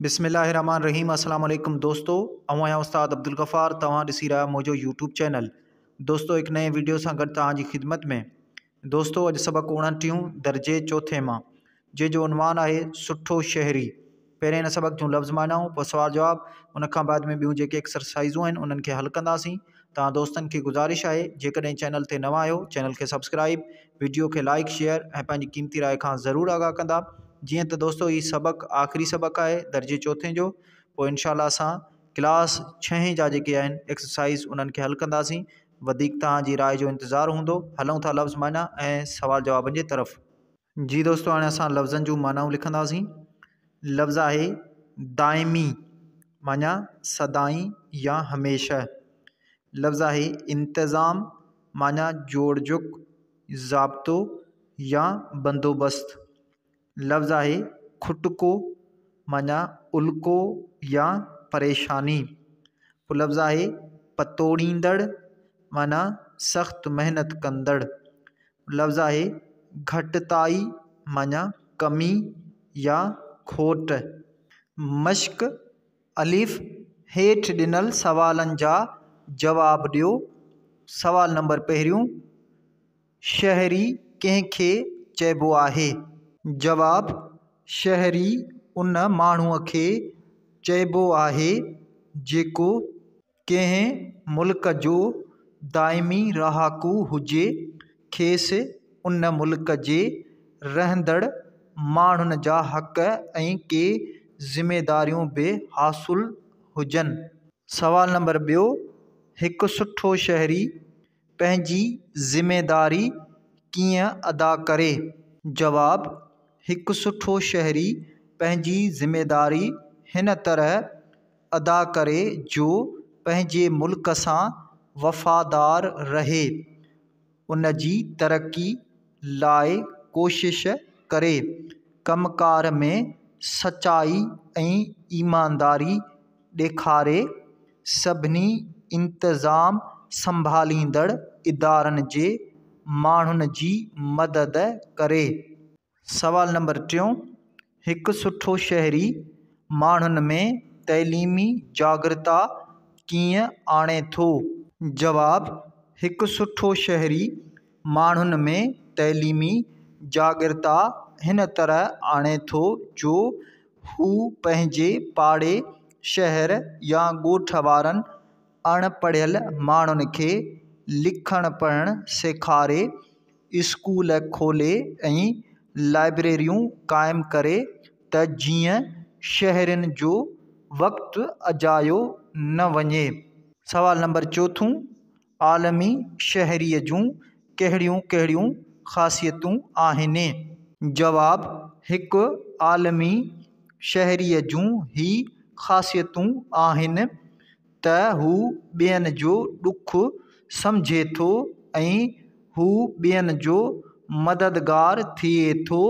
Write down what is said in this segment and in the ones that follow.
बिस्मिल्लाहिर्रहमानिर्रहीम। अस्सलाम वालेकुम दोस्तों, आया उस्ताद अब्दुल गफ़ार। तव्हां ॾिसी रहा मुझो यूट्यूब चैनल। दोस्तों एक नए वीडियो सां गॾु तव्हांजी ख़िदमत में। दोस्तों अॼु सबक़ 29 दर्जे चौथे मां, जंहिंजो उनवान आहे सुठो शहरी। पहिरें हिन सबक़ जूं लफ़्ज़ मानाऊं, पोइ सुवाल जवाब, उन खां बाद में ॿियूं जेके एक्सरसाइज़ूं आहिनि उन्हनि खे हल कंदासीं। तव्हां दोस्तनि खे गुज़ारिश आहे, जेकॾहिं चैनल ते नवां आहियो चैनल खे सब्सक्राइब, वीडियो खे लाइक शेयर ऐं पंहिंजी क़ीमती राय खां ज़रूरु आगाह कंदा। जीअं त दोस्तों ही सबक़ आख़िरी सबक़ आहे दर्जे चौथे जो, पोइ इंशाअल्लाह असां क्लास 6 जा जेके आहिनि एक्सरसाइज़ उन्हनि खे हल कंदासीं। वधीक तव्हांजी राय जो इंतज़ारु हूंदो। हलूं था लफ़्ज़ माना ऐं सवाल जवाबनि जे तरफ़। जी दोस्तों, हाणे असां लफ़्ज़नि जूं मानाऊं लिखंदासीं। लफ़्ज़ आहे दाइमी, माना सदाई या हमेशा। लफ़्ज़ आहे इंतज़ाम, माना जोड़ जुक, ज़ाब्तो या बंदोबस्त। लफ़्ज़ आहे खुटको, माना उल्को या परेशानी। पोइ लफ़्ज़ आहे पतोड़ींदड़, माना सख़्त मेहनत कंदड़। लफ़्ज़ आहे घटिताई, माना कमी या खोट। मश्क अलिफ़, हेठि ॾिनल सवालनि जा जवाब ॾियो। सवाल नंबर पहिरियों, शहरी कंहिंखे चइबो आहे? जवाब, शहरी उन माण्हूअ खे चइबो आहे जेको कंहिं मुल्क जो दाइमी रहाकू हुजे, खेसि उन मुल्क जे रहंदड़ माण्हुनि जा हक़ ऐं के ज़िमेदारियूं बि हासिलु हुजनि। सवाल नंबर ॿियो, हिकु सुठो शहरी पंहिंजी ज़िमेदारी कीअं अदा करे? जवाब, हिकु सुठो शहरी पंहिंजी ज़िमेदारी हिन तरह अदा करे जो पंहिंजे मुल्क सां वफ़ादार रहे, उन जी तरक़ी लाइ कोशिश करे, कमकार में सचाई ऐं ईमानदारी ॾेखारे, सभिनी इंतज़ाम संभालींदड़ इदारनि जे माण्हुनि जी मदद करे। सवाल नंबर टियों, हिकु सुठो शहरी माण्हुनि में तइलीमी जागृता कीअं आणे थो? जवाब, हिकु सुठो शहरी माण्हुनि में तइलीमी जागृता हिन तरह आणे थो जो हू पंहिंजे पाड़े शहर या ॻोठ वारनि अणपढ़ियल माण्हुनि खे लिखणु पढ़णु सेखारे, स्कूल खोले ऐं लाइब्रेरियूं क़ाइमु करे त जीअं शहरियुनि जो वक़्तु अजायो न वञे। सवाल नंबर चोथों, आलमी शहरीअ जूं कहिड़ियूं कहिड़ियूं ख़ासियतूं आहिनि? जवाब, हिकु आलमी शहरीअ जूं ही ख़ासियतूं आहिनि त हू ॿियनि जो ॾुखु सम्झे थो ऐं हू ॿियनि जो मददगार थिए थो।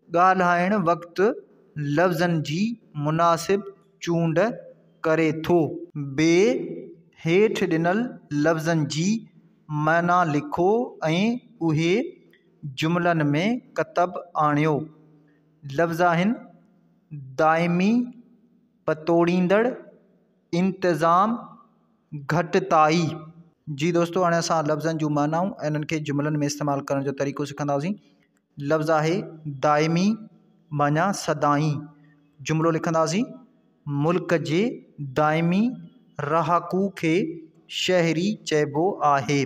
ॻाल्हाइण वक़्तु लफ़्ज़नि जी मुनासिब चूंड करे थो। हेठि ॾिनल लफ़्ज़नि जी माना लिखो ऐं उहे जुमलनि में कतब आणियो। लफ़्ज़ आहिनि दाइमी, पतोड़ींदड़, इंतज़ाम, घटिताई। जी दोस्तों, हाणे असां लफ़्ज़नि जूं मानाऊं ऐं इन्हनि खे जुमलनि में इस्तेमालु करण जो तरीक़ो सिखंदासीं। लफ़्ज़ आहे दाइमी, माना सदाई। जुमिलो लिखंदासीं, मुल्क जे दाइमी रहाकू खे शहरी चइबो आहे।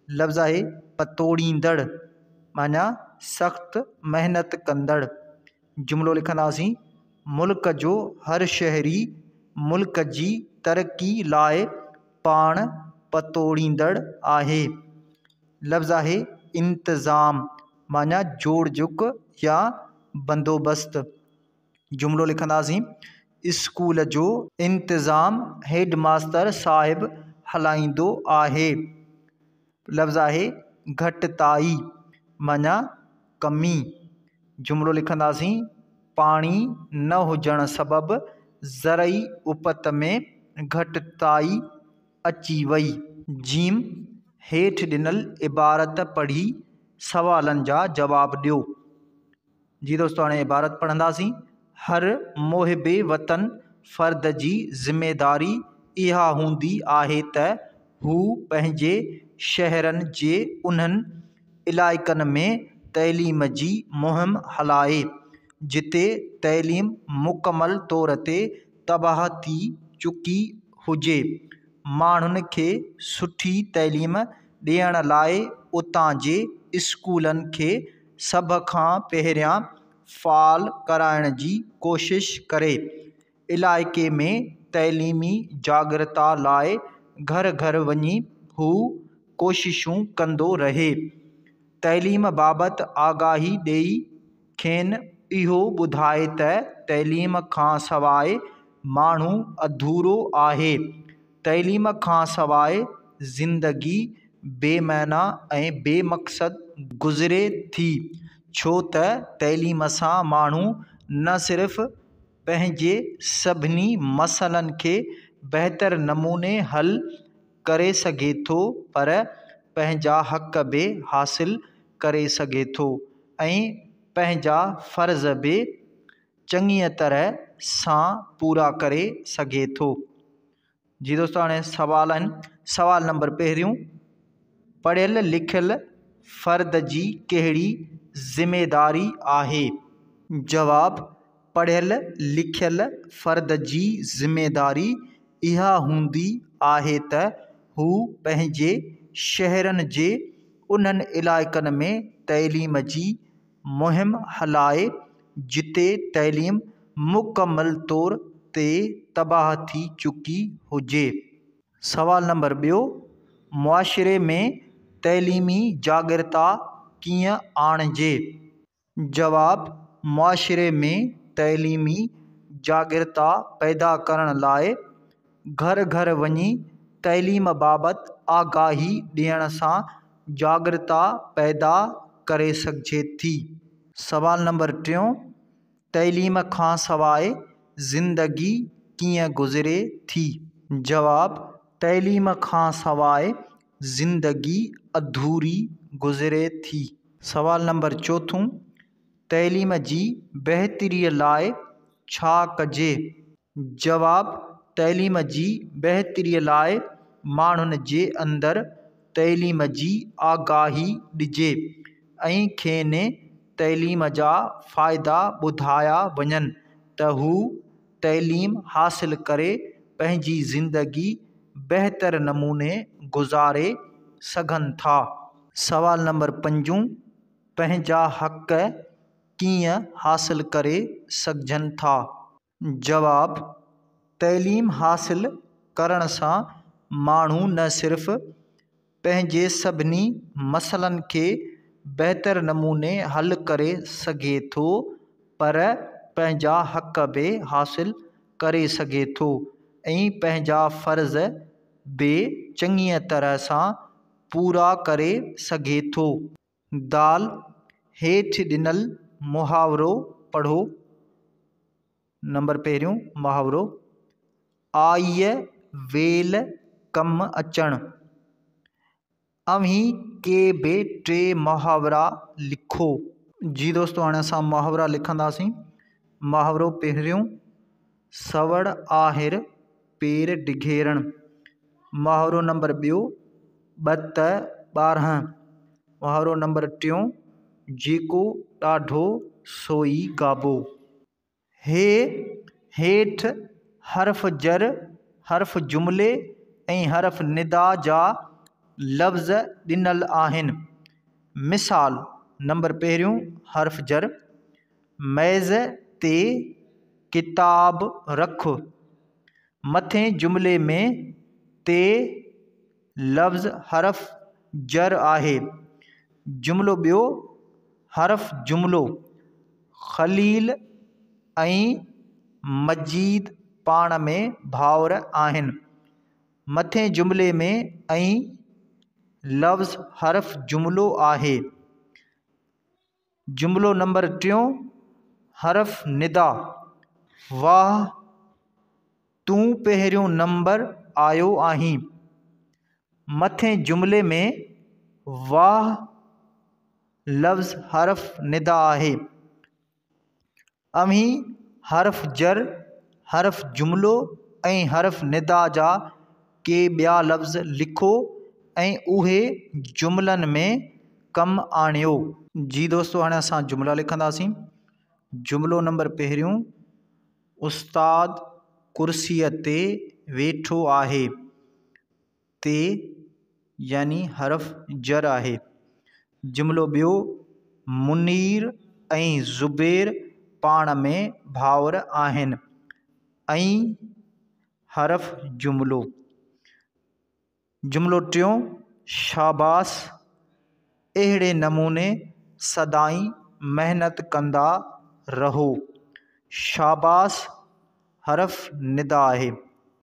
लफ़्ज़ आहे पतोड़ींदड़, माना सख़्त मेहनत कंदड़। जुमिलो लिखंदासीं, मुल्क जो हर शहरी मुल्क जी तरक़ी लाइ पाण पतोड़ींदड़ आहे। लफ़्ज़ आहे इंतज़ाम, माना जोड़ जुक या बंदोबस्त। जुमिलो लिखंदासीं, स्कूल जो इंतज़ाम हेड मास्तर साहिबु हलाईंदो आहे। लफ़्ज़ आहे घटिताई, माना कमी। जुमिलो लिखंदासीं, पाणी न हुजण सबबि ज़रई उपत में घटिताई अची वई। जीम, हेठि ॾिनल इबारत पढ़ी सवालनि जा जवाब ॾियो। जी दोस्तों, हाणे इबारत पढ़ंदासीं। हर मुहिबे वतन फ़र्द जी ज़िम्मेदारी इहा हूंदी आहे त हू पंहिंजे शहरनि जे उन्हनि इलाइक़नि में तइलीम जी मुहिम हलाए जिते तइलीम मुकमल तौर ते तबाह थी चुकी हुजे। माण्हुनि खे सुठी तइलीम ॾियण लाइ उतां जे स्कूलनि खे सभ खां पहिरियां फ़ाल कराइण जी कोशिश करे। इलाइक़े में तइलीमी जागरता लाइ घर घर वञी हू कोशिशूं कंदो रहे। तइलीम बाबति आगाही ॾेई खेनि इहो ॿुधाए त तइलीम खां सवाइ माण्हू अधूरो आहे। तइलीम खां सवाइ ज़िंदगी बेमैना ऐं बेमक़सद गुज़रे थी छो त तइलीम सां माण्हू न सिर्फ़ु पंहिंजे सभिनी मसइलनि खे बहितर नमूने हल करे सघे थो पर पंहिंजा हक़ बि हासिल करे सघे थो ऐं पंहिंजा फ़र्ज़ बि चङीअ तरह सां पूरा करे सघे थो। जी दोस्तों हाणे सवाल आहिनि। सवाल नंबर पहिरियों, पढ़ियल लिखियल फ़र्द जी कहिड़ी ज़िम्मेदारी आहे? जवाब, पढ़ियल लिखियल फ़र्द जी ज़िम्मेदारी इहा हूंदी आहे त हू पंहिंजे शहरनि जे उन्हनि इलाइक़नि में तइलीम जी मुहिम हलाए जिते तइलीम मुकमल तौर ते तबाह थी चुकी हुजे। सवाल नंबर ॿियो, मुआशिरे में तइलीमी जागरता कीअं आणिजे? जवाब, मुआशिरे में तइलीमी जागरता पैदा करण लाइ घर घर वञी तइलीम बाबति आगाही ॾियण सां जागरता पैदा करे सघिजे थी। सवाल नंबर टियों, तइलीम खां सवाइ ज़िंदगी कीअं गुज़रे थी? जवाब, तइलीम खां सवाइ ज़िंदगी अधूरी गुज़रे थी। सवाल नंबर चोथों, तइलीम जी बहितरीअ लाइ छा कजे? जवाब, तइलीम जी बहितरीअ लाइ माण्हुनि जे अंदरि तइलीम जी आगाही ॾिजे ऐं खेनि तइलीम जा फ़ाइदा ॿुधाया वञनि त हू तइलीम हासिल करे पंहिंजी ज़िंदगी बहितर नमूने गुज़ारे सघनि था। सवाल नंबर पंजों, पंहिंजा हक़ कीअं हासिल करे सघजनि था? जवाब, तइलीम हासिल करण सां माण्हू न सिर्फ़ु पंहिंजे सभिनी मसइलनि खे बहितर नमूने हल करे सघे थो पर पंहिंजा हक़ बि हासिल करे सघे थो ऐं पंहिंजा फ़र्ज़ बि चङीअ तरह सां पूरा करे सघे थो। दाल हेठि ॾिनल मुहावरो पढ़ो। नंबर पहिरियों मुहावरो, आईअ वेल कमु अचणु। अव्हीं के बि टे मुहावरा लिखो। जी दोस्तों हाणे असां मुहावरा लिखंदासीं। मुहावरो पहिरियों, सवड़ आहिर पेर डिघेरण। मुहावरो नंबर ॿियो, ॿत 12। मुहावरो नंबर टियों, जेको ॾाढो सोई गाबो। हे हेठि हर्फ़ जर, हर्फ़ जुमिले ऐं हर्फ़ निदा जा लफ़्ज़ ॾिनल आहिनि। मिसाल, नंबर पहिरियों हर्फ़ जर, मेज़ ते किताब रख। मथे जुमिले में ते लफ़्ज़ हर्फ़ जर आहे। जुमिलो ॿियो हर्फ़ जुमिलो, ख़लील ऐं मजीद पाण में भाउर आहिनि। मथे जुमिले में ऐं लफ़्ज़ हर्फ़ जुमिलो आहे। जुमिलो नंबर टियों हर्फ़ निदा, वाह तूं पहिरियों नंबर आयो आहीं। मथे जुमिले में वाह लफ़्ज़ हर्फ़ निदा आहे। अव्हीं हर्फ़ जर, हर्फ़ जुमिलो ऐं हर्फ़ निदा जा के ॿिया लफ़्ज़ लिखो ऐं उहे जुमलनि में कमु आणियो। जी दोस्तों, हाणे असां जुमला लिखंदासीं। जुमिलो नंबर पहिरियों, उस्ताद कुर्सीअ ते वेठो आहे। ते यानी हर्फ़ जर आहे। जुमिलो ॿियो, मुनीर ऐं ज़ुबैर पाण में भाउर आहिनि। ऐं हर्फ़ जुमिलो। जुमिलो टियों, शाबाश, अहिड़े नमूने सदाईं महिनत कंदा रहो। शाबाश हर्फ़ निदा आहे।